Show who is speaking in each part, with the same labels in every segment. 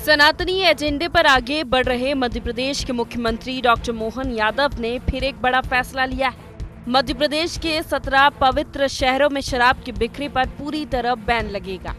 Speaker 1: सनातनी एजेंडे पर आगे बढ़ रहे मध्य प्रदेश के मुख्यमंत्री डॉक्टर मोहन यादव ने फिर एक बड़ा फैसला लिया है। मध्य प्रदेश के 17 पवित्र शहरों में शराब की बिक्री पर पूरी तरह बैन लगेगा।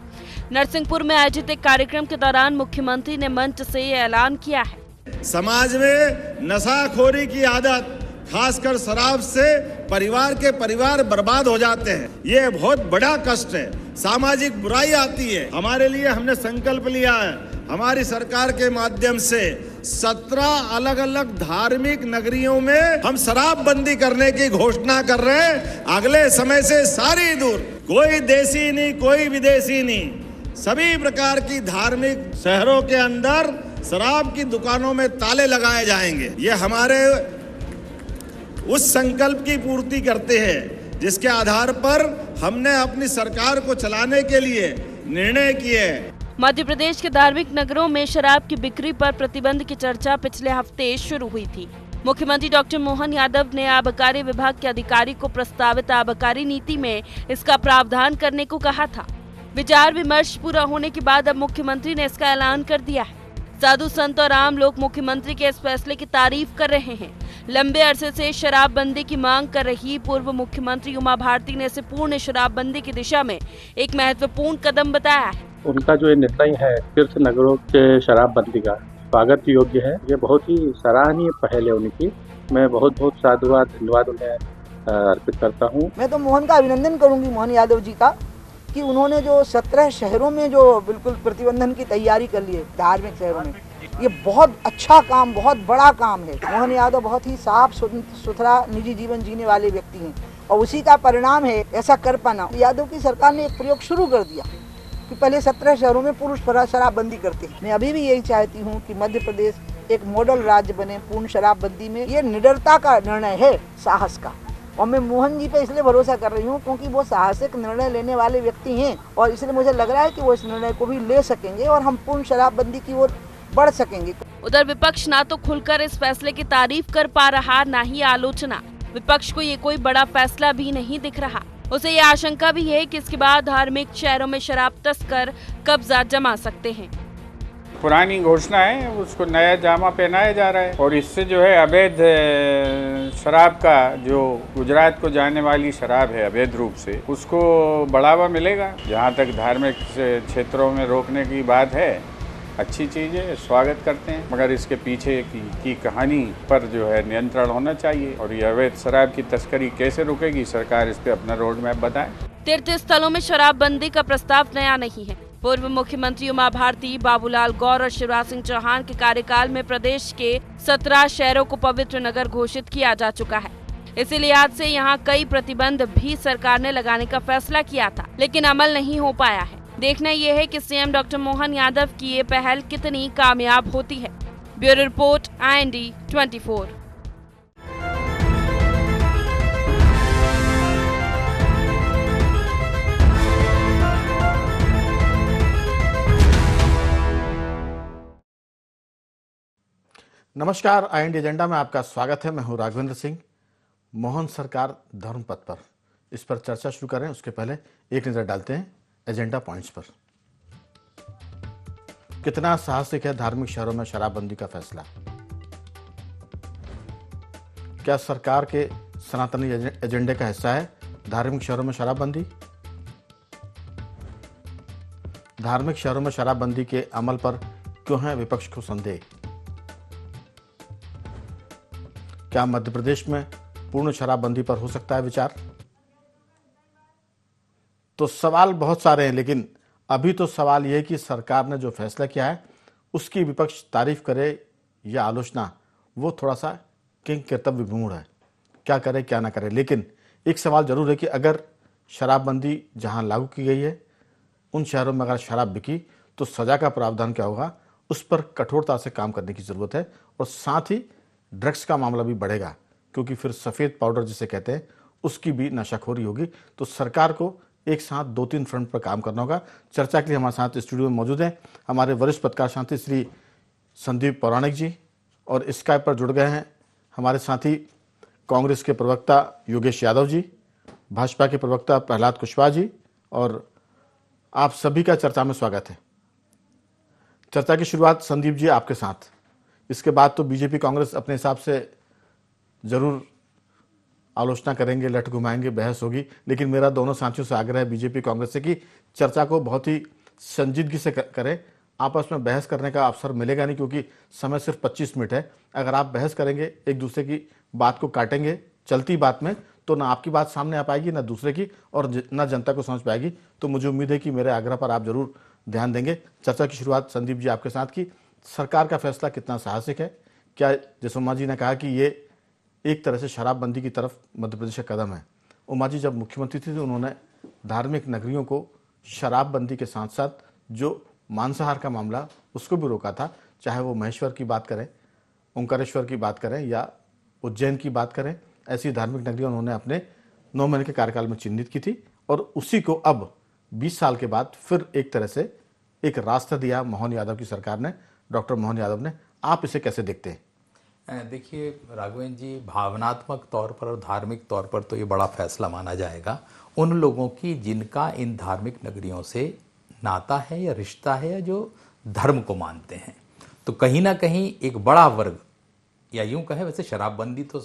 Speaker 1: नरसिंहपुर में आयोजित एक कार्यक्रम के दौरान मुख्यमंत्री ने मंच से ये ऐलान किया है।
Speaker 2: समाज में नशाखोरी की आदत, खासकर शराब से परिवार बर्बाद हो जाते हैं। ये बहुत बड़ा कष्ट है, सामाजिक बुराई आती है। हमारे लिए हमने संकल्प लिया है, हमारी सरकार के माध्यम से 17 अलग अलग धार्मिक नगरियों में हम शराबबंदी करने की घोषणा कर रहे हैं। अगले समय से सारी दूर, कोई देसी नहीं, कोई विदेशी नहीं, सभी प्रकार की धार्मिक शहरों के अंदर शराब की दुकानों में ताले लगाए जाएंगे। ये हमारे उस संकल्प की पूर्ति करते हैं जिसके आधार पर हमने अपनी सरकार को चलाने के लिए निर्णय किए।
Speaker 1: मध्य प्रदेश के धार्मिक नगरों में शराब की बिक्री पर प्रतिबंध की चर्चा पिछले हफ्ते शुरू हुई थी। मुख्यमंत्री डॉक्टर मोहन यादव ने आबकारी विभाग के अधिकारी को प्रस्तावित आबकारी नीति में इसका प्रावधान करने को कहा था। विचार विमर्श पूरा होने के बाद अब मुख्यमंत्री ने इसका ऐलान कर दिया है। साधु संत और आम लोग मुख्यमंत्री के इस फैसले की तारीफ कर रहे हैं। लंबे अरसे से शराबबंदी की मांग कर रही पूर्व मुख्यमंत्री उमा भारती ने इसे पूर्ण शराबबंदी की दिशा में एक महत्वपूर्ण कदम बताया है।
Speaker 3: उनका जो ये निर्णय है तीर्थ नगरों के शराबबंदी का स्वागत योग्य है। ये बहुत ही सराहनीय पहल है उनकी। मैं बहुत बहुत साधुवाद धन्यवाद उन्हें अर्पित करता हूँ।
Speaker 4: मैं तो मोहन का अभिनंदन करूंगी, मोहन यादव जी का, कि उन्होंने जो 17 शहरों में जो बिल्कुल प्रतिबंधन की तैयारी कर ली है धार्मिक शहरों में, ये बहुत अच्छा काम, बहुत बड़ा काम है। मोहन यादव बहुत ही साफ सुथरा निजी जीवन जीने वाले व्यक्ति हैं और उसी का परिणाम है ऐसा कर पाना। यादव की सरकार ने एक प्रयोग शुरू कर दिया कि पहले 17 शहरों में पुरुष शराबबंदी करते हैं। मैं अभी भी यही चाहती हूँ कि मध्य प्रदेश एक मॉडल राज्य बने पूर्ण शराबबंदी में। ये निडरता का निर्णय है, साहस का, और मैं मोहन जी पे इसलिए भरोसा कर रही हूँ क्योंकि वो साहसिक निर्णय लेने वाले व्यक्ति हैं और इसलिए मुझे लग रहा है कि वो इस निर्णय को भी ले सकेंगे और हम पूर्ण शराबबंदी की ओर बढ़ सकेंगे।
Speaker 1: उधर विपक्ष ना तो खुलकर इस फैसले की तारीफ कर पा रहा, ना ही आलोचना। विपक्ष को ये कोई बड़ा फैसला भी नहीं दिख रहा। उसे ये आशंका भी है कि इसके बाद धार्मिक शहरों में शराब तस्कर कब्जा जमा सकते हैं।
Speaker 5: पुरानी घोषणा है, उसको नया जामा पहनाया जा रहा है और इससे जो है अवैध शराब का, जो गुजरात को जाने वाली शराब है अवैध रूप से, उसको बढ़ावा मिलेगा। जहाँ तक धार्मिक क्षेत्रों में रोकने की बात है, अच्छी चीज़ है, स्वागत करते हैं, मगर इसके पीछे की कहानी पर जो है नियंत्रण होना चाहिए और ये अवैध शराब की तस्करी कैसे रुकेगी, सरकार इस पे अपना रोड मैप बताए।
Speaker 1: तीर्थ स्थलों में शराबबंदी का प्रस्ताव नया नहीं है। पूर्व मुख्यमंत्री उमा भारती, बाबूलाल गौर और शिवराज सिंह चौहान के कार्यकाल में प्रदेश के 17 शहरों को पवित्र नगर घोषित किया जा चुका है। इसी लिहाज से यहाँ कई प्रतिबंध भी सरकार ने लगाने का फैसला किया था, लेकिन अमल नहीं हो पाया है। देखना यह है कि सीएम डॉक्टर मोहन यादव की ये पहल कितनी कामयाब होती है। Bureau report, IND 24।
Speaker 6: नमस्कार, IND एजेंडा में आपका स्वागत है। मैं हूं राघवेंद्र सिंह। मोहन सरकार धर्मपथ पर, इस पर चर्चा शुरू करें उसके पहले एक नजर डालते हैं एजेंडा पॉइंट्स पर। कितना साहसिक है धार्मिक शहरों में शराबबंदी का फैसला। क्या सरकार के सनातनी एजेंडे का हिस्सा है धार्मिक शहरों में शराबबंदी? धार्मिक शहरों में शराबबंदी के अमल पर क्यों है विपक्ष को संदेह? क्या मध्य प्रदेश में पूर्ण शराबबंदी पर हो सकता है विचार? तो सवाल बहुत सारे हैं, लेकिन अभी तो सवाल यह है कि सरकार ने जो फैसला किया है उसकी विपक्ष तारीफ करे या आलोचना, वो थोड़ा सा किंग कर्तव्य विमूढ़ है। क्या करे क्या ना करे। लेकिन एक सवाल जरूर है कि अगर शराबबंदी जहां लागू की गई है उन शहरों में अगर शराब बिकी तो सजा का प्रावधान क्या होगा, उस पर कठोरता से काम करने की जरूरत है। और साथ ही ड्रग्स का मामला भी बढ़ेगा, क्योंकि फिर सफ़ेद पाउडर जिसे कहते हैं उसकी भी नशाखोरी होगी। तो सरकार को एक साथ 2-3 फ्रंट पर काम करना होगा। चर्चा के लिए हमारे साथ स्टूडियो में मौजूद हैं हमारे वरिष्ठ पत्रकार शांति श्री संदीप पौराणिक जी, और स्काइप पर जुड़ गए हैं हमारे साथी कांग्रेस के प्रवक्ता योगेश यादव जी, भाजपा के प्रवक्ता प्रहलाद कुशवाहा जी, और आप सभी का चर्चा में स्वागत है। चर्चा की शुरुआत संदीप जी आपके साथ। इसके बाद तो बीजेपी कांग्रेस अपने हिसाब से जरूर आलोचना करेंगे, लट घुमाएंगे, बहस होगी, लेकिन मेरा दोनों साथियों से आग्रह है बीजेपी कांग्रेस से कि चर्चा को बहुत ही संजीदगी से करें। आपस में बहस करने का अवसर मिलेगा नहीं, क्योंकि समय सिर्फ 25 मिनट है। अगर आप बहस करेंगे, एक दूसरे की बात को काटेंगे चलती बात में, तो ना आपकी बात सामने आ पाएगी, ना दूसरे की, और ना जनता को समझ पाएगी। तो मुझे उम्मीद है कि मेरे आग्रह पर आप जरूर ध्यान देंगे। चर्चा की शुरुआत संदीप जी आपके साथ की। सरकार का फैसला कितना साहसिक है? क्या जैसे उमा जी ने कहा कि ये एक तरह से शराबबंदी की तरफ मध्य प्रदेश का कदम है। उमा जी जब मुख्यमंत्री थी तो उन्होंने धार्मिक नगरियों को शराबबंदी के साथ साथ जो मांसाहार का मामला उसको भी रोका था, चाहे वो महेश्वर की बात करें, ओंकारेश्वर की बात करें या उज्जैन की बात करें। ऐसी धार्मिक नगरियां उन्होंने अपने 9 महीने के कार्यकाल में चिन्हित की थी, और उसी को अब 20 साल के बाद फिर एक तरह से एक रास्ता दिया मोहन यादव की सरकार ने, डॉक्टर मोहन यादव ने। आप इसे कैसे देखते हैं?
Speaker 7: देखिए राघवेंद्र जी, भावनात्मक तौर पर और धार्मिक तौर पर तो ये बड़ा फैसला माना जाएगा उन लोगों की जिनका इन धार्मिक नगरियों से नाता है या रिश्ता है, या जो धर्म को मानते हैं। तो कहीं ना कहीं एक बड़ा वर्ग, या यूं कहें, वैसे शराबबंदी तो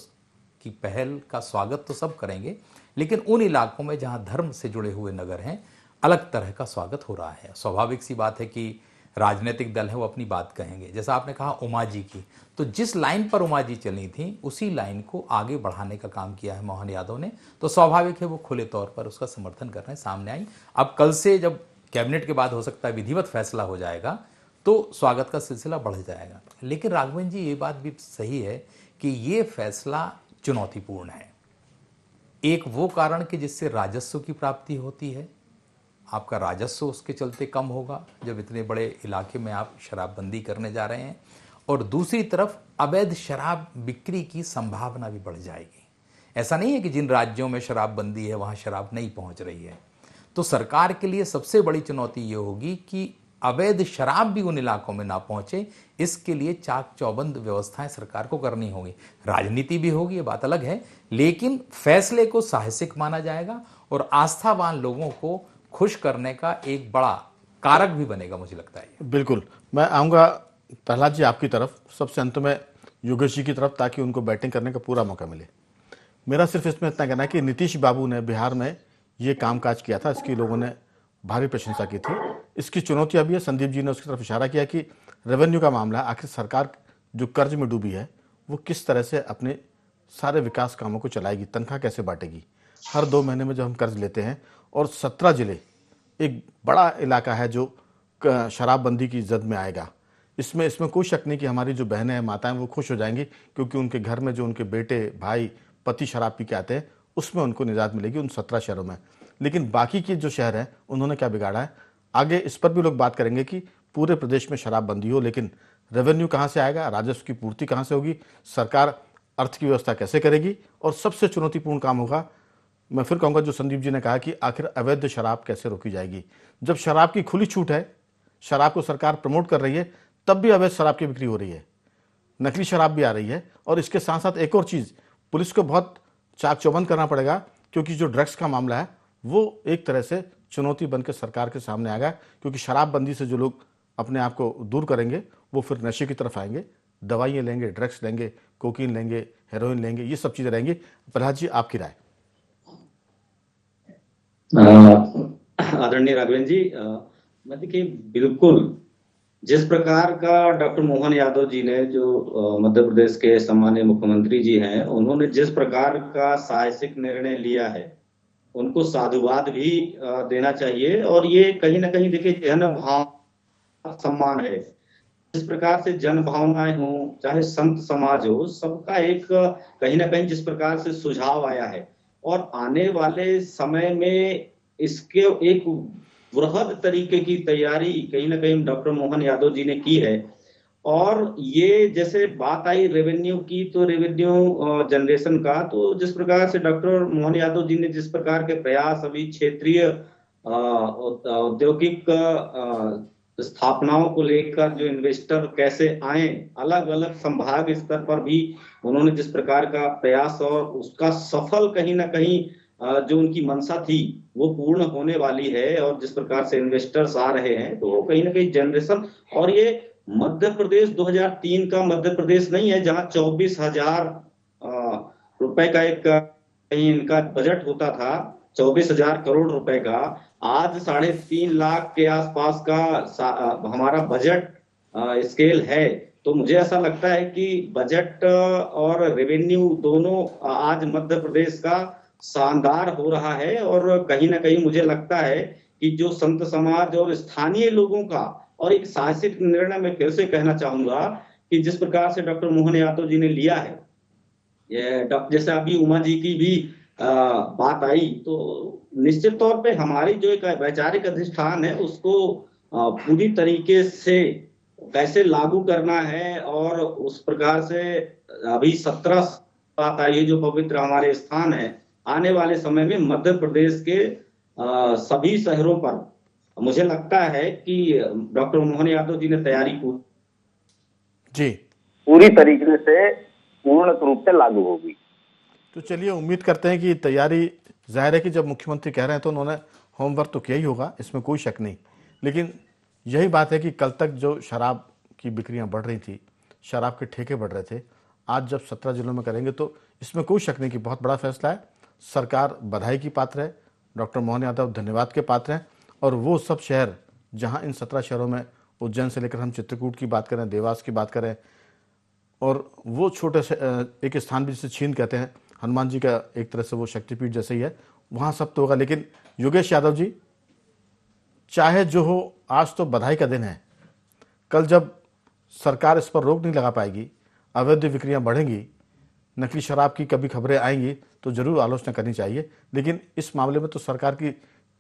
Speaker 7: की पहल का स्वागत तो सब करेंगे, लेकिन उन इलाकों में जहां धर्म से जुड़े हुए नगर हैं, अलग तरह का स्वागत हो रहा है। स्वाभाविक सी बात है कि राजनीतिक दल है, वो अपनी बात कहेंगे। जैसा आपने कहा उमा जी की, तो जिस लाइन पर उमा जी चली थी उसी लाइन को आगे बढ़ाने का काम किया है मोहन यादव ने। तो स्वाभाविक है वो खुले तौर पर उसका समर्थन करने सामने आई। अब कल से जब कैबिनेट के बाद हो सकता है विधिवत फैसला हो जाएगा, तो स्वागत का सिलसिला बढ़ जाएगा। लेकिन राघवेंद्र जी, ये बात भी सही है कि ये फैसला चुनौतीपूर्ण है। एक वो कारण कि जिससे राजस्व की प्राप्ति होती है, आपका राजस्व उसके चलते कम होगा जब इतने बड़े इलाके में आप शराबबंदी करने जा रहे हैं, और दूसरी तरफ अवैध शराब बिक्री की संभावना भी बढ़ जाएगी। ऐसा नहीं है कि जिन राज्यों में शराबबंदी है वहां शराब नहीं पहुंच रही है। तो सरकार के लिए सबसे बड़ी चुनौती ये होगी कि अवैध शराब भी उन इलाकों में ना पहुंचे। इसके लिए चाक चौबंद व्यवस्थाएं सरकार को करनी होगी। राजनीति भी होगी, ये बात अलग है, लेकिन फैसले को साहसिक माना जाएगा और आस्थावान लोगों को खुश करने का एक बड़ा कारक भी बनेगा, मुझे लगता है।
Speaker 6: बिल्कुल, मैं आऊँगा प्रहलाद जी आपकी तरफ, सबसे अंत में योगेश जी की तरफ, ताकि उनको बैटिंग करने का पूरा मौका मिले। मेरा सिर्फ इसमें इतना कहना है कि नीतीश बाबू ने बिहार में ये कामकाज किया था, इसकी लोगों ने भारी प्रशंसा की थी। इसकी चुनौती अभी है, संदीप जी ने उसकी तरफ इशारा किया कि रेवेन्यू का मामला, आखिर सरकार जो कर्ज में डूबी है वो किस तरह से अपने सारे विकास कामों को चलाएगी, तनख्वाह कैसे बांटेगी। हर 2 महीने में जब हम कर्ज लेते हैं, और 17 जिले एक बड़ा इलाका है जो शराबबंदी की जद में आएगा, इसमें कोई शक नहीं कि हमारी जो बहनें हैं, माताएं, वो खुश हो जाएंगी, क्योंकि उनके घर में जो उनके बेटे, भाई, पति शराब पी के आते हैं, उसमें उनको निजात मिलेगी उन 17 शहरों में। लेकिन बाकी के जो शहर हैं उन्होंने क्या बिगाड़ा है, आगे इस पर भी लोग बात करेंगे कि पूरे प्रदेश में शराबबंदी हो, लेकिन रेवेन्यू कहाँ से आएगा, राजस्व की पूर्ति कहाँ से होगी, सरकार अर्थ की व्यवस्था कैसे करेगी, और सबसे चुनौतीपूर्ण काम होगा, मैं फिर कहूँगा, जो संदीप जी ने कहा कि आखिर अवैध शराब कैसे रोकी जाएगी। जब शराब की खुली छूट है, शराब को सरकार प्रमोट कर रही है, तब भी अवैध शराब की बिक्री हो रही है, नकली शराब भी आ रही है। और इसके साथ साथ एक और चीज़, पुलिस को बहुत चाक चौबंद करना पड़ेगा, क्योंकि जो ड्रग्स का मामला है वो एक तरह से चुनौती बनकर सरकार के सामने आएगा, क्योंकि शराबबंदी से जो लोग अपने आप को दूर करेंगे वो फिर नशे की तरफ आएंगे, दवाइयाँ लेंगे, ड्रग्स लेंगे, कोकीन लेंगे, हेरोइन लेंगे, ये सब चीज़ें रहेंगी। प्रहलाद जी आपकी राय?
Speaker 8: आदरणीय राघवेंद्र जी, मैं देखिए, बिल्कुल जिस प्रकार का डॉक्टर मोहन यादव जी ने, जो मध्य प्रदेश के सम्मानीय मुख्यमंत्री जी हैं, उन्होंने जिस प्रकार का साहसिक निर्णय लिया है, उनको साधुवाद भी देना चाहिए। और ये कहीं ना कहीं देखिए जन भाव सम्मान है। जिस प्रकार से जन भावनाएं हो, चाहे संत समाज हो, सबका एक कहीं ना कहीं जिस प्रकार से सुझाव आया है, और आने वाले समय में इसके एक वृहद तरीके की तैयारी कहीं ना कहीं डॉक्टर मोहन यादव जी ने की है। और ये जैसे बात आई रेवेन्यू की, तो रेवेन्यू जनरेशन का, तो जिस प्रकार से डॉक्टर मोहन यादव जी ने जिस प्रकार के प्रयास अभी क्षेत्रीय औद्योगिक स्थापनाओं को लेकर, जो इन्वेस्टर कैसे आए, अलग अलग संभाग स्तर पर भी उन्होंने जिस प्रकार का प्रयास और उसका सफल कहीं ना कहीं जो उनकी मंशा थी वो पूर्ण होने वाली है, और जिस प्रकार से इन्वेस्टर्स आ रहे हैं तो कहीं ना कहीं जनरेशन, और ये मध्य प्रदेश 2003 का मध्य प्रदेश नहीं है जहां 24,000 रुपए का एक कहीं इनका बजट होता था, 24,000 करोड़ रुपए का। आज 3.5 लाख के आसपास का हमारा बजट स्केल है। तो मुझे ऐसा लगता है कि बजट और रेवेन्यू दोनों आज मध्य प्रदेश का शानदार हो रहा है, और कहीं ना कहीं मुझे लगता है कि जो संत समाज और स्थानीय लोगों का, और एक साहसिक निर्णय मैं फिर से कहना चाहूंगा कि जिस प्रकार से डॉक्टर मोहन यादव जी ने लिया है, ये जैसे अभी उमा जी की भी बात आई, तो निश्चित तौर पे हमारी जो एक वैचारिक अधिष्ठान है उसको पूरी तरीके से कैसे लागू करना है, और उस प्रकार से अभी 17 बात आई जो पवित्र हमारे स्थान है, आने वाले समय में मध्य प्रदेश के सभी शहरों पर मुझे लगता है कि डॉक्टर मोहन यादव जी ने तैयारी
Speaker 9: पूरी तरीके से पूर्ण रूप से लागू होगी।
Speaker 6: तो चलिए उम्मीद करते हैं कि तैयारी, जाहिर है कि जब मुख्यमंत्री कह रहे हैं तो उन्होंने होमवर्क तो किया ही होगा, इसमें कोई शक नहीं। लेकिन यही बात है कि कल तक जो शराब की बिक्रियां बढ़ रही थी, शराब के ठेके बढ़ रहे थे, आज जब 17 जिलों में करेंगे तो इसमें कोई शक नहीं कि बहुत बड़ा फैसला है। सरकार बधाई की पात्र है, डॉक्टर मोहन यादव धन्यवाद के पात्र हैं। और वो सब शहर जहां इन 17 शहरों में, उज्जैन से लेकर हम चित्रकूट की बात करें, देवास की बात करें, और वो छोटे से एक स्थान भी जिसे छीन कहते हैं, हनुमान जी का एक तरह से वो शक्तिपीठ जैसे ही है, वहाँ सब तो होगा। लेकिन योगेश यादव जी, चाहे जो हो, आज तो बधाई का दिन है। कल जब सरकार इस पर रोक नहीं लगा पाएगी, अवैध बिक्रियां बढ़ेंगी, नकली शराब की कभी खबरें आएंगी तो जरूर आलोचना करनी चाहिए। लेकिन इस मामले में तो सरकार की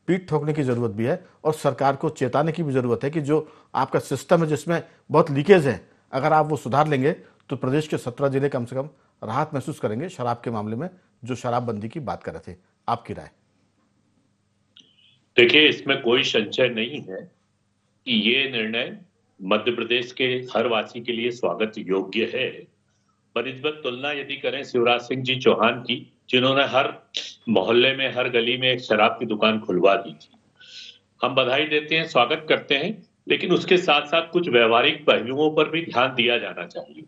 Speaker 6: पीठ ठोकने की जरूरत भी है, और सरकार को चेताने की भी जरूरत है कि जो आपका सिस्टम है जिसमें बहुत लीकेज है, अगर आप वो सुधार लेंगे तो प्रदेश के 17 जिले कम से कम राहत महसूस करेंगे शराब के मामले में, जो शराबबंदी की बात कर रहे थे। आपकी राय?
Speaker 10: देखिए, इसमें कोई संशय नहीं है कि ये निर्णय मध्य प्रदेश के हर वासी के लिए स्वागत योग्य है। बनिस्बत तुलना यदि करें शिवराज सिंह जी चौहान की, जिन्होंने हर मोहल्ले में, हर गली में एक शराब की दुकान खुलवा दी थी, हम बधाई देते हैं, स्वागत करते हैं। लेकिन उसके साथ साथ कुछ व्यवहारिक पहलुओं पर भी ध्यान दिया जाना चाहिए।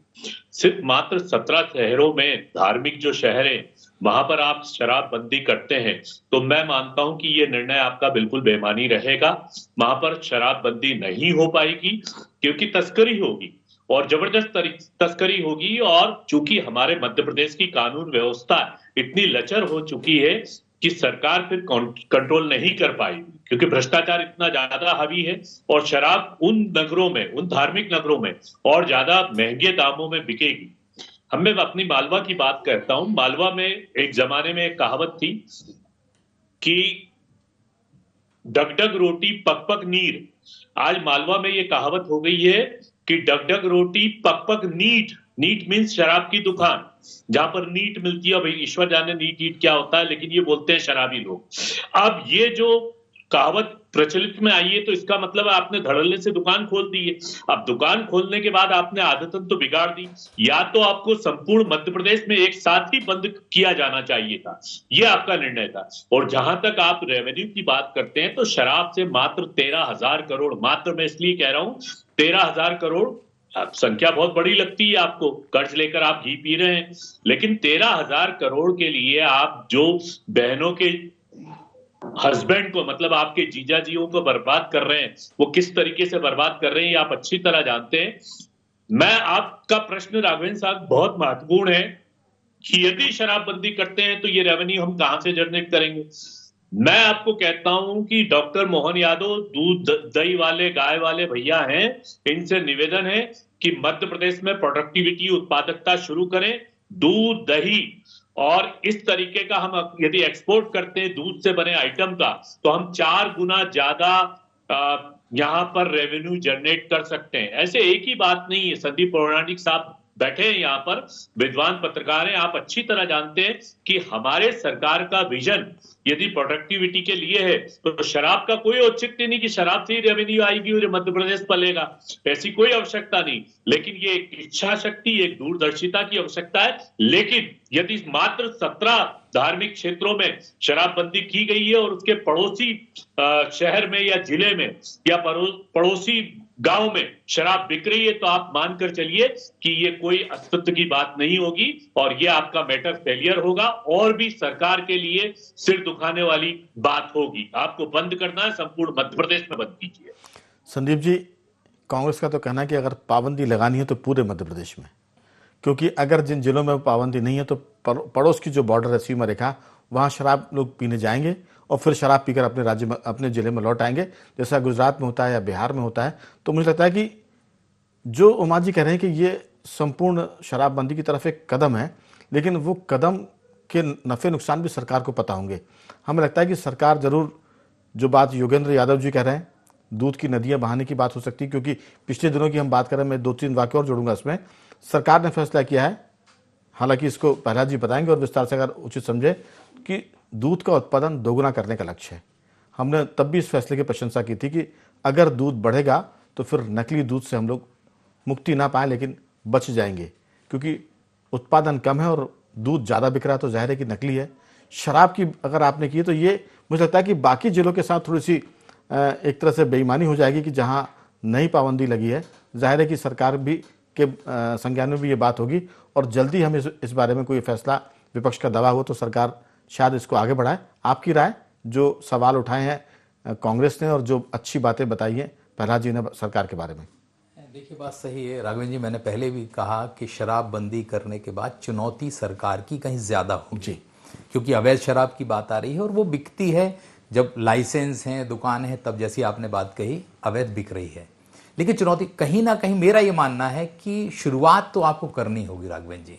Speaker 10: सिर्फ मात्र 17 शहरों में, धार्मिक जो शहर है, वहां पर आप शराबबंदी करते हैं तो मैं मानता हूं कि ये निर्णय आपका बिल्कुल बेमानी रहेगा। वहां पर शराबबंदी नहीं हो पाएगी क्योंकि तस्करी होगी, और जबरदस्त तस्करी होगी। और चूंकि हमारे मध्य प्रदेश की कानून व्यवस्था इतनी लचर हो चुकी है कि सरकार फिर कंट्रोल नहीं कर पाएगी, क्योंकि भ्रष्टाचार इतना ज्यादा हावी है, और शराब उन नगरों में, उन धार्मिक नगरों में और ज्यादा महंगे दामों में बिकेगी। मैं अपनी मालवा की बात करता हूं। मालवा में एक जमाने में एक कहावत थी कि डगडग रोटी पक पक नीर। आज मालवा में ये कहावत हो गई है कि डगडग रोटी पक पक नीट। नीट मीन्स शराब की दुकान, जहां पर नीट मिलती है। भाई ईश्वर जाने नीट क्या होता है, लेकिन ये बोलते हैं शराबी लोग। अब ये जो कहावत प्रचलित में आई है तो इसका मतलब आपने धड़ल्ले से दुकान खोल दी है। अब दुकान खोलने के बाद आपने आदतन तो बिगाड़ दी। या तो आपको संपूर्ण मध्य प्रदेश में एक साथ ही बंद किया जाना चाहिए था, ये आपका निर्णय था। और जहां तक आप रेवेन्यू की बात करते हैं तो शराब से मात्र 13,000 करोड़, मात्र मैं इसलिए कह रहा हूं 13,000 करोड़, संख्या बहुत बड़ी लगती है आपको, कर्ज लेकर आप घी पी रहे हैं, लेकिन 13,000 करोड़ के लिए आप जो बहनों के हस्बैंड को, मतलब आपके जीजा जियों को बर्बाद कर रहे हैं, वो किस तरीके से बर्बाद कर रहे हैं ये आप अच्छी तरह जानते हैं। मैं आपका प्रश्न राघवेंद्र साहब बहुत महत्वपूर्ण है कि यदि शराबबंदी करते हैं तो ये रेवेन्यू हम कहां से जनरेट करेंगे। मैं आपको कहता हूं कि डॉक्टर मोहन यादव दूध दही वाले, गाय वाले भैया हैं, इनसे निवेदन है कि मध्य प्रदेश में प्रोडक्टिविटी, उत्पादकता शुरू करें। दूध, दही और इस तरीके का हम यदि एक्सपोर्ट करते हैं दूध से बने आइटम का, तो हम 4 गुना ज्यादा यहां पर रेवेन्यू जनरेट कर सकते हैं। ऐसे एक ही बात नहीं है, संदीप पौराणिक साहब बैठे हैं यहाँ पर विद्वान पत्रकार हैं, आप अच्छी तरह जानते हैं कि हमारे सरकार का विजन यदि प्रोडक्टिविटी के लिए है तो शराब का कोई औचित्य नहीं कि शराब से ही रेवेन्यू आएगी और मध्य प्रदेश पलेगा, ऐसी कोई आवश्यकता नहीं। लेकिन ये एक इच्छा शक्ति, एक दूरदर्शिता की आवश्यकता है। लेकिन यदि मात्र 17 धार्मिक क्षेत्रों में शराबबंदी की गई है और उसके पड़ोसी शहर में या जिले में या पड़ोसी गांव में शराब बिक रही है, तो आप मानकर चलिए कि ये कोई अस्तित्व की बात नहीं होगी और ये आपका मैटर फेलियर होगा और भी सरकार के लिए सिर दुखाने वाली बात होगी। आपको बंद करना है, संपूर्ण मध्य प्रदेश में बंद कीजिए।
Speaker 6: संदीप जी, कांग्रेस का तो कहना है कि अगर पाबंदी लगानी है तो पूरे मध्य प्रदेश में, क्योंकि अगर जिन जिलों में पाबंदी नहीं है तो पड़ोस की जो बॉर्डर है, सीमा रेखा, वहाँ शराब लोग पीने जाएंगे और फिर शराब पीकर अपने राज्य में, अपने जिले में लौट आएंगे, जैसा गुजरात में होता है या बिहार में होता है। तो मुझे लगता है कि जो उमा जी कह रहे हैं कि ये संपूर्ण शराबबंदी की तरफ एक कदम है, लेकिन वो कदम के नफ़े नुकसान भी सरकार को पता होंगे। हमें लगता है कि सरकार ज़रूर, जो बात योगेंद्र यादव जी कह रहे हैं, दूध की नदियाँ बहाने की बात हो सकती है, क्योंकि पिछले दिनों की हम बात करें, मैं 2-3 वाक्य और जोड़ूंगा इसमें। सरकार ने फैसला किया है, हालांकि इसको प्रहलाद जी बताएंगे और विस्तार से अगर उचित समझे, कि दूध का उत्पादन दोगुना करने का लक्ष्य है। हमने तब भी इस फैसले की प्रशंसा की थी कि अगर दूध बढ़ेगा तो फिर नकली दूध से हम लोग मुक्ति ना पाएं, लेकिन बच जाएंगे, क्योंकि उत्पादन कम है और दूध ज़्यादा बिक रहा है तो जाहिर है कि नकली है। शराब की अगर आपने की तो ये मुझे लगता है कि बाकी जिलों के साथ थोड़ी सी एक तरह से बेईमानी हो जाएगी कि जहाँ नई पाबंदी लगी है, जाहिर है कि सरकार भी के संज्ञान में भी ये बात होगी और जल्दी हम इस बारे में कोई फैसला, विपक्ष का दबाव हो तो सरकार शायद इसको आगे बढ़ाए। आपकी राय, जो सवाल उठाए हैं कांग्रेस ने और जो अच्छी बातें बताई हैं प्रहलाद जी ने सरकार के बारे में?
Speaker 7: देखिए, बात सही है राघवेंद्र जी, मैंने पहले भी कहा कि शराबबंदी करने के बाद चुनौती सरकार की कहीं ज़्यादा होगी, क्योंकि अवैध शराब की बात आ रही है और वो बिकती है जब लाइसेंस हैं, दुकान है, तब जैसी आपने बात कही अवैध बिक रही है। लेकिन चुनौती कहीं ना कहीं, मेरा ये मानना है कि शुरुआत तो आपको करनी होगी राघवेंद्र जी।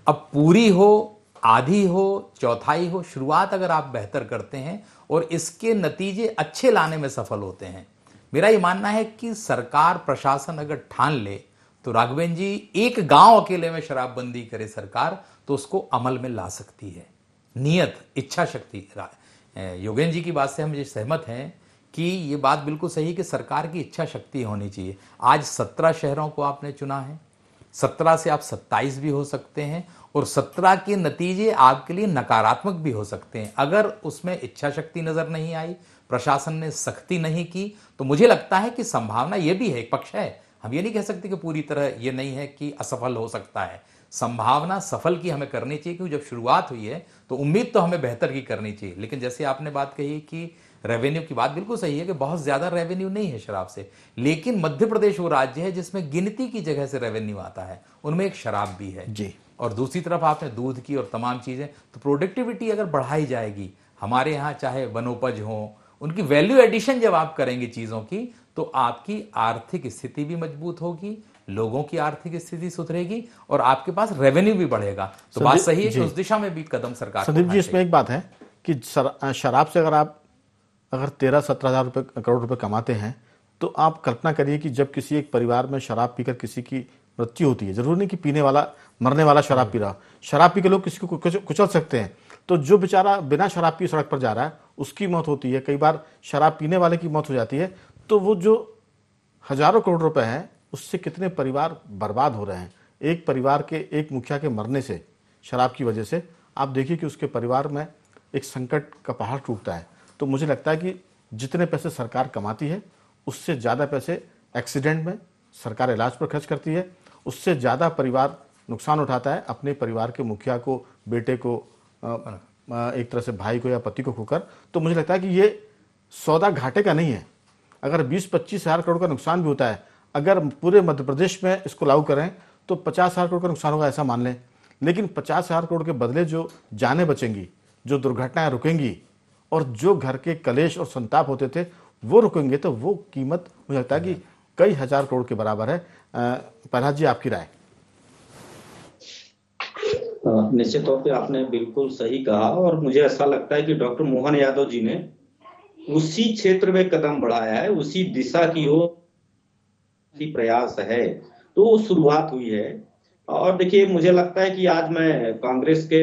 Speaker 7: अब पूरी हो, आधी हो, चौथाई हो, शुरुआत अगर आप बेहतर करते हैं और इसके नतीजे अच्छे लाने में सफल होते हैं, मेरा ये मानना है कि सरकार, प्रशासन अगर ठान ले तो राघवेंद्र जी, एक गांव अकेले में शराबबंदी करे सरकार तो उसको अमल में ला सकती है। नियत, इच्छा शक्ति। योगेंद्र जी की बात से हम ये सहमत हैं कि ये बात बिल्कुल सही है कि सरकार की इच्छा शक्ति होनी चाहिए। आज 17 शहरों को आपने चुना है, 17 से आप 27 भी हो सकते हैं और 17 के नतीजे आपके लिए नकारात्मक भी हो सकते हैं। अगर उसमें इच्छा शक्ति नजर नहीं आई, प्रशासन ने सख्ती नहीं की, तो मुझे लगता है कि संभावना ये भी है, एक पक्ष है, हम ये नहीं कह सकते कि पूरी तरह ये नहीं है कि असफल हो सकता है। संभावना सफल की हमें करनी चाहिए, क्योंकि जब शुरुआत हुई है तो उम्मीद तो हमें बेहतर की करनी चाहिए। लेकिन जैसे आपने बात कही कि रेवेन्यू की बात बिल्कुल सही है कि बहुत ज्यादा रेवेन्यू नहीं है शराब से, लेकिन मध्य प्रदेश वो राज्य है जिसमें गिनती की जगह से रेवेन्यू आता है, उनमें एक शराब भी है
Speaker 6: जी। और
Speaker 7: दूसरी तरफ आपने दूध की और तमाम चीजें, तो प्रोडक्टिविटी अगर बढ़ाई जाएगी हमारे यहाँ, चाहे वनोपज हो, उनकी वैल्यू एडिशन जब आप करेंगे चीजों की, तो आपकी आर्थिक स्थिति भी मजबूत होगी, लोगों की आर्थिक स्थिति सुधरेगी और आपके पास रेवेन्यू भी बढ़ेगा। तो बात सही है कि उस दिशा में भी कदम सरकार।
Speaker 6: संदीप जी, इसमें एक बात है कि शराब से अगर 13-17 हज़ार करोड़ रुपए कमाते हैं, तो आप कल्पना करिए कि जब किसी एक परिवार में शराब पीकर किसी की मृत्यु होती है, जरूर नहीं कि पीने वाला, मरने वाला शराब पी रहा, शराब पी के लोग किसी को कुचल सकते हैं, तो जो बेचारा बिना शराब पी सड़क पर जा रहा है उसकी मौत होती है, कई बार शराब पीने वाले की मौत हो जाती है। तो वो जो हजारों करोड़ रुपए हैं, उससे कितने परिवार बर्बाद हो रहे हैं। एक परिवार के, एक मुखिया के मरने से, शराब की वजह से, आप देखिए कि उसके परिवार में एक संकट का पहाड़ टूटता है। तो मुझे लगता है कि जितने पैसे सरकार कमाती है उससे ज़्यादा पैसे एक्सीडेंट में सरकार इलाज पर खर्च करती है, उससे ज़्यादा परिवार नुकसान उठाता है अपने परिवार के मुखिया को, बेटे को, एक तरह से भाई को या पति को खोकर। तो मुझे लगता है कि ये सौदा घाटे का नहीं है। अगर 20-25 हज़ार करोड़ का नुकसान भी होता है, अगर पूरे मध्य प्रदेश में इसको लागू करें तो 50 हज़ार करोड़ का नुकसान होगा, ऐसा मान लें। लेकिन 50 हज़ार करोड़ के बदले जो जानें बचेंगी, जो दुर्घटनाएं रुकेंगी और जो घर के कलेश और संताप होते थे वो रुकेंगे, तो वो कीमत मुझे लगता है कि कई हजार करोड़ के बराबर है। प्रहलाद जी, आपकी राय?
Speaker 8: निश्चित तौर पे आपने बिल्कुल सही कहा और मुझे ऐसा लगता है कि डॉक्टर मोहन यादव जी ने उसी क्षेत्र में कदम बढ़ाया है, उसी दिशा की ओर प्रयास है। तो शुरुआत हुई है और देखिए, मुझे लगता है कि आज मैं कांग्रेस के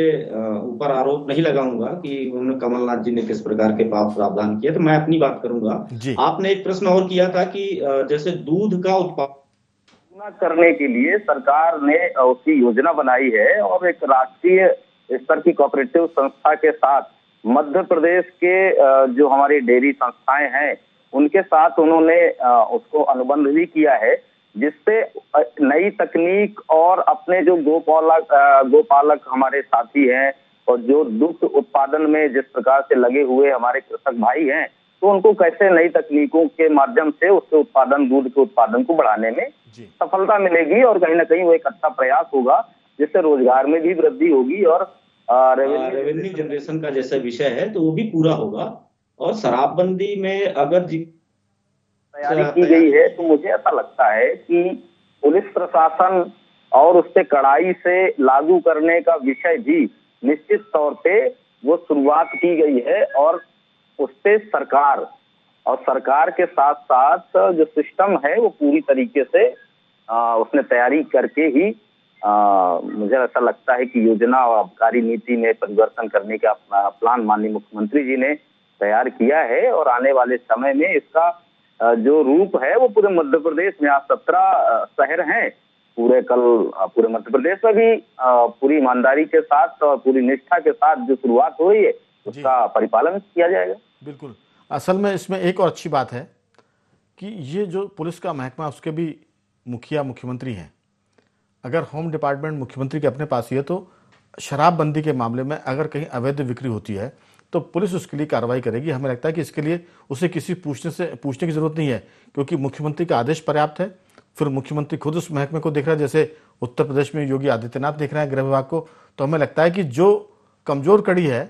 Speaker 8: ऊपर आरोप नहीं लगाऊंगा कि उन्होंने कमलनाथ जी ने किस प्रकार के पाप प्रावधान किए, तो मैं अपनी बात करूंगा।
Speaker 6: जी।
Speaker 8: आपने एक प्रश्न और किया था कि जैसे दूध का उत्पादन
Speaker 9: करने के लिए सरकार ने उसकी योजना बनाई है और एक राष्ट्रीय स्तर की कोऑपरेटिव संस्था के साथ मध्य प्रदेश के जो हमारी डेयरी संस्थाएं हैं उनके साथ उन्होंने उसको अनुबंध भी किया है, जिससे नई तकनीक और अपने जो गोपालक हमारे साथी हैं और जो दुग्ध उत्पादन में जिस प्रकार से लगे हुए हमारे कृषक भाई हैं, तो उनको कैसे नई तकनीकों के माध्यम से उसके उत्पादन, दूध के उत्पादन को बढ़ाने में सफलता मिलेगी और कहीं ना कहीं वो एक अच्छा प्रयास होगा जिससे रोजगार में भी वृद्धि होगी और
Speaker 8: रेवेन्यू जनरेशन का जैसा विषय है तो वो भी पूरा होगा। और शराबबंदी में अगर
Speaker 9: तैयारी की गई है तो मुझे ऐसा लगता है कि पुलिस प्रशासन और उससे कड़ाई से लागू करने का विषय भी निश्चित तौर पे वो शुरुआत की गई है और उससे सरकार के साथ साथ जो सिस्टम है वो पूरी तरीके से उसने तैयारी करके ही मुझे ऐसा लगता है कि योजना और आबकारी नीति में परिवर्तन करने का प्लान माननीय मुख्यमंत्री जी ने तैयार किया है और आने वाले समय में इसका जो रूप है वो पूरे मध्य प्रदेश में आज 17 शहर हैं, पूरे मध्य प्रदेश में भी पूरी ईमानदारी के साथ और पूरी निष्ठा के साथ जो शुरुआत हो रही है उसका परिपालन किया जाएगा।
Speaker 6: बिल्कुल। असल में इसमें एक और अच्छी बात है कि ये जो पुलिस का महकमा उसके भी मुखिया मुख्यमंत्री हैं। अगर होम डिपार्टमेंट मुख्यमंत्री के अपने पास ही है तो शराबबंदी के मामले में अगर कहीं अवैध बिक्री होती है तो पुलिस उसके लिए कार्रवाई करेगी। हमें लगता है कि इसके लिए उसे किसी पूछने की जरूरत नहीं है, क्योंकि मुख्यमंत्री का आदेश पर्याप्त है। फिर मुख्यमंत्री खुद उस महकमे को देख रहा है, जैसे उत्तर प्रदेश में योगी आदित्यनाथ देख रहे हैं गृह विभाग को। तो हमें लगता है कि जो कमजोर कड़ी है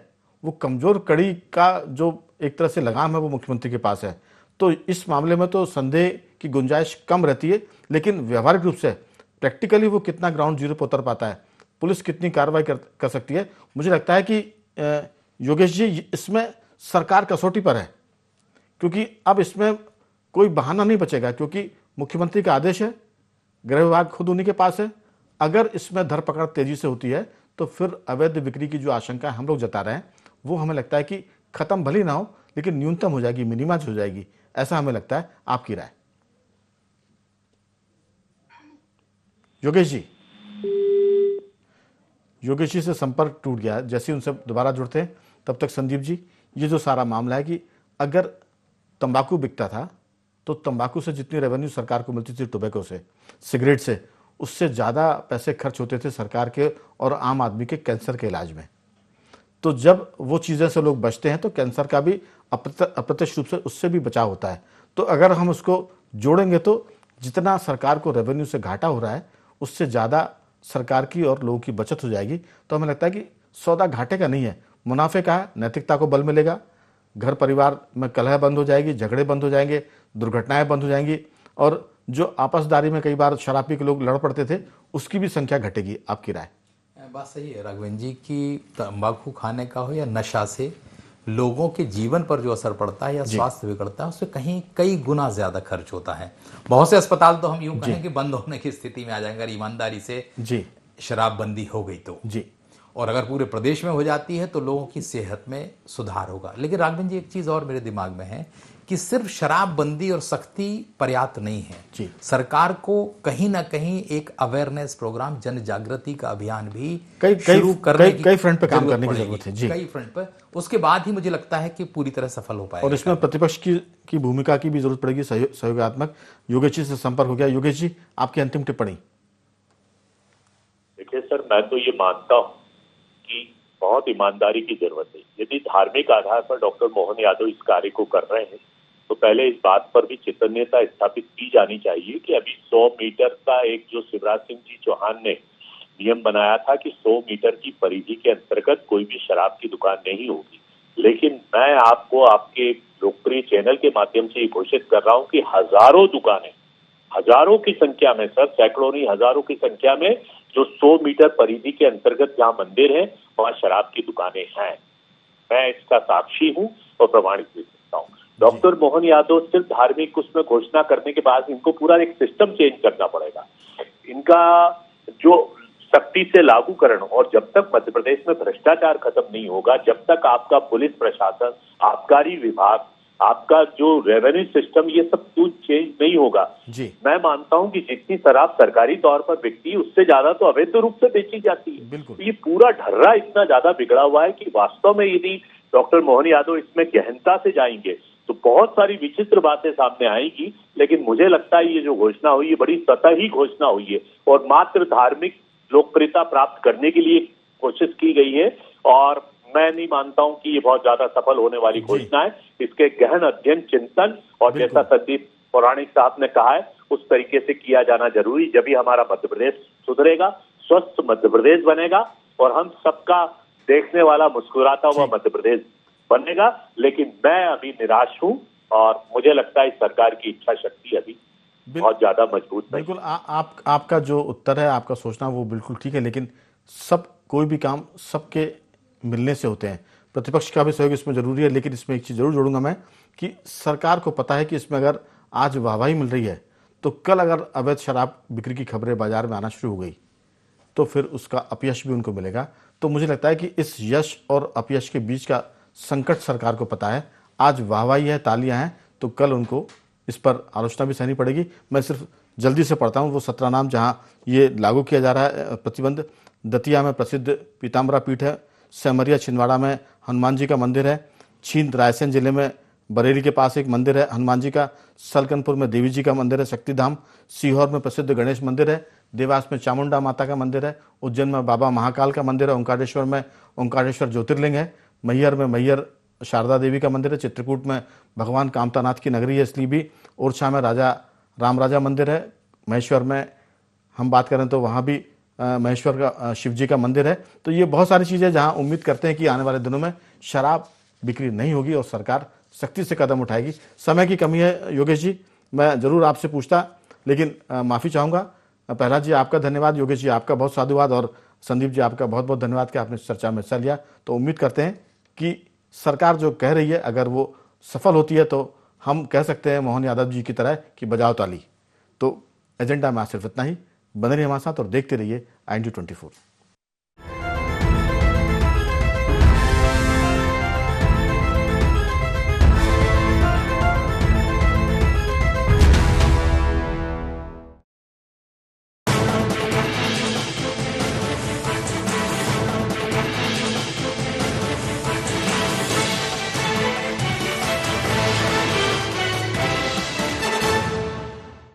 Speaker 6: वो कमजोर कड़ी का जो एक तरह से लगाम है वो मुख्यमंत्री के पास है। तो इस मामले में तो संदेह की गुंजाइश कम रहती है, लेकिन व्यवहारिक रूप से प्रैक्टिकली वो कितना ग्राउंड जीरो पर उतर पाता है, पुलिस कितनी कार्रवाई कर सकती है, मुझे लगता है कि योगेश जी इसमें सरकार कसौटी पर है। क्योंकि अब इसमें कोई बहाना नहीं बचेगा, क्योंकि मुख्यमंत्री का आदेश है, गृह विभाग खुद उन्हीं के पास है। अगर इसमें धरपकड़ तेजी से होती है तो फिर अवैध बिक्री की जो आशंका हम लोग जता रहे हैं वो हमें लगता है कि खत्म भली ना हो लेकिन न्यूनतम हो जाएगी, मिनिमाइज हो जाएगी, ऐसा हमें लगता है। आपकी राय योगेश जी से संपर्क टूट गया। जैसे उनसे दोबारा जुड़ते हैं तब तक संदीप जी, ये जो सारा मामला है कि अगर तंबाकू बिकता था तो तंबाकू से जितनी रेवेन्यू सरकार को मिलती थी टोबैको से, सिगरेट से, उससे ज़्यादा पैसे खर्च होते थे सरकार के और आम आदमी के कैंसर के इलाज में। तो जब वो चीज़ें से लोग बचते हैं तो कैंसर का भी अप्रत्यक्ष रूप से उससे भी बचाव होता है। तो अगर हम उसको जोड़ेंगे तो जितना सरकार को रेवेन्यू से घाटा हो रहा है उससे ज़्यादा सरकार की और लोगों की बचत हो जाएगी। तो हमें लगता है कि सौदा घाटे का नहीं है, मुनाफे का है। नैतिकता को बल मिलेगा, घर परिवार में कलह बंद हो जाएगी, झगड़े बंद हो जाएंगे, दुर्घटनाएं बंद हो जाएंगी और जो आपसदारी में कई बार शराब पी के लोग लड़ पड़ते थे उसकी भी संख्या घटेगी। आपकी राय?
Speaker 7: बात सही है राघवेंद्र जी की तंबाकू खाने का हो या नशा से लोगों के जीवन पर जो असर पड़ता है या स्वास्थ्य बिगड़ता है उससे कहीं कई गुना ज्यादा खर्च होता है। बहुत से अस्पताल तो हम यूं कहें कि बंद होने की स्थिति में आ जाएंगे अगर ईमानदारी से शराबबंदी हो गई तो और अगर पूरे प्रदेश में हो जाती है तो लोगों की सेहत में सुधार होगा। लेकिन राघवेंद्र जी एक चीज और मेरे दिमाग में है कि सिर्फ शराबबंदी और सख्ती पर्याप्त नहीं है। सरकार को कहीं ना कहीं एक अवेयरनेस प्रोग्राम, जन जागृति का अभियान भी शुरू करने की,
Speaker 6: कई फ्रंट पे काम करने की जरूरत है जी,
Speaker 7: कई फ्रंट पर। उसके बाद ही मुझे लगता है कि पूरी तरह सफल हो पाएगा।
Speaker 6: और इसमें प्रतिपक्ष की भूमिका की भी जरूरत पड़ेगी, सहयोगात्मक। योगेश जी से संपर्क हो गया। योगेश जी, आपकी अंतिम टिप्पणी।
Speaker 10: देखिए सर, मैं तो ये मानता हूँ कि बहुत ईमानदारी की जरूरत है। यदि धार्मिक आधार पर डॉक्टर मोहन यादव इस कार्य को कर रहे हैं तो पहले इस बात पर भी चैतन्यता स्थापित की जानी चाहिए कि अभी 100 मीटर का एक जो शिवराज सिंह जी चौहान ने नियम बनाया था कि 100 मीटर की परिधि के अंतर्गत कोई भी शराब की दुकान नहीं होगी। लेकिन मैं आपको आपके लोकप्रिय चैनल के माध्यम से ये घोषित कर रहा हूँ कि हजारों दुकानें, हजारों की संख्या में सर, सैकड़ों नहीं हजारों की संख्या में जो 100 मीटर परिधि के अंतर्गत जहाँ मंदिर है वहाँ शराब की दुकानें हैं। मैं इसका साक्षी हूँ और प्रमाणित भी सकता हूँ। डॉक्टर मोहन यादव सिर्फ धार्मिक उसमें घोषणा करने के बाद इनको पूरा एक सिस्टम चेंज करना पड़ेगा। इनका जो
Speaker 11: सख्ती से लागूकरण, और जब तक मध्य प्रदेश में भ्रष्टाचार खत्म नहीं होगा, जब तक आपका पुलिस प्रशासन, आबकारी विभाग, आपका जो रेवेन्यू सिस्टम, ये सब कुछ चेंज नहीं होगा
Speaker 6: जी।
Speaker 11: मैं मानता हूं कि जितनी शराब सरकारी तौर पर बिकती है उससे ज्यादा तो अवैध रूप से बेची जाती है।
Speaker 6: बिल्कुल।
Speaker 11: तो ये पूरा ढर्रा इतना ज्यादा बिगड़ा हुआ है कि वास्तव में यदि डॉक्टर मोहन यादव इसमें गहनता से जाएंगे तो बहुत सारी विचित्र बातें सामने आएंगी। लेकिन मुझे लगता है ये जो घोषणा हुई है बड़ी सतही घोषणा हुई है और मात्र धार्मिक लोकप्रियता प्राप्त करने के लिए कोशिश की गई है, और मैं नहीं मानता हूं कि ये बहुत ज्यादा सफल होने वाली घोषणा है। इसके गहन अध्ययन, चिंतन और जैसा संदीप पौराणिक साहब ने कहा है उस तरीके से किया जाना जरूरी, जब भी हमारा मध्य प्रदेश सुधरेगा, स्वस्थ मध्य प्रदेश बनेगा और हम सबका देखने वाला मुस्कुराता हुआ मध्य प्रदेश बनेगा। लेकिन मैं अभी निराश हूं और मुझे लगता है इस सरकार की इच्छा शक्ति अभी बहुत ज्यादा मजबूत नहीं।
Speaker 6: बिल्कुल आपका जो उत्तर है, आपका सोचना वो बिल्कुल ठीक है, लेकिन कोई भी काम सबके मिलने से होते हैं। प्रतिपक्ष का भी सहयोग इसमें जरूरी है, लेकिन इसमें एक चीज़ जरूर जोड़ूंगा मैं कि सरकार को पता है कि इसमें अगर आज वाहवाही मिल रही है तो कल अगर अवैध शराब बिक्री की खबरें बाजार में आना शुरू हो गई तो फिर उसका अपयश भी उनको मिलेगा। तो मुझे लगता है कि इस यश और अपयश के बीच का संकट सरकार को पता है। आज वाहवाही है, तालियां हैं, तो कल उनको इस पर आलोचना भी सहनी पड़ेगी। मैं सिर्फ जल्दी से पढ़ता हूँ वो 17 नाम जहाँ ये लागू किया जा रहा है प्रतिबंध। दतिया में प्रसिद्ध पीताम्बरा पीठ है, सेमरिया छिंदवाड़ा में हनुमान जी का मंदिर है, छींद रायसेन जिले में बरेली के पास एक मंदिर है हनुमान जी का, सलकनपुर में देवी जी का मंदिर है शक्तिधाम, सीहोर में प्रसिद्ध गणेश मंदिर है, देवास में चामुंडा माता का मंदिर है, उज्जैन में बाबा महाकाल का मंदिर है, ओंकारेश्वर में ओंकारेश्वर ज्योतिर्लिंग है, मैहर में मैहर शारदा देवी का मंदिर है, चित्रकूट में भगवान कामतानाथ की नगरी है इसलिए भी, ओरछा में राजा राम राजा मंदिर है, महेश्वर में हम बात करें तो वहाँ भी महेश्वर का शिव जी का मंदिर है। तो ये बहुत सारी चीज़ें जहाँ उम्मीद करते हैं कि आने वाले दिनों में शराब बिक्री नहीं होगी और सरकार सख्ती से कदम उठाएगी। समय की कमी है योगेश जी, मैं ज़रूर आपसे पूछता, लेकिन माफ़ी चाहूँगा। प्रहलाद जी आपका धन्यवाद, योगेश जी आपका बहुत साधुवाद और संदीप जी आपका बहुत बहुत धन्यवाद कि आपने इस चर्चा में हिस्सा लिया। तो उम्मीद करते हैं कि सरकार जो कह रही है अगर वो सफल होती है तो हम कह सकते हैं मोहन यादव जी की तरह कि बजाओ ताली। तो एजेंडा में आज सिर्फ इतना ही। बने रहिए हमारे साथ और देखते रहिए IND24।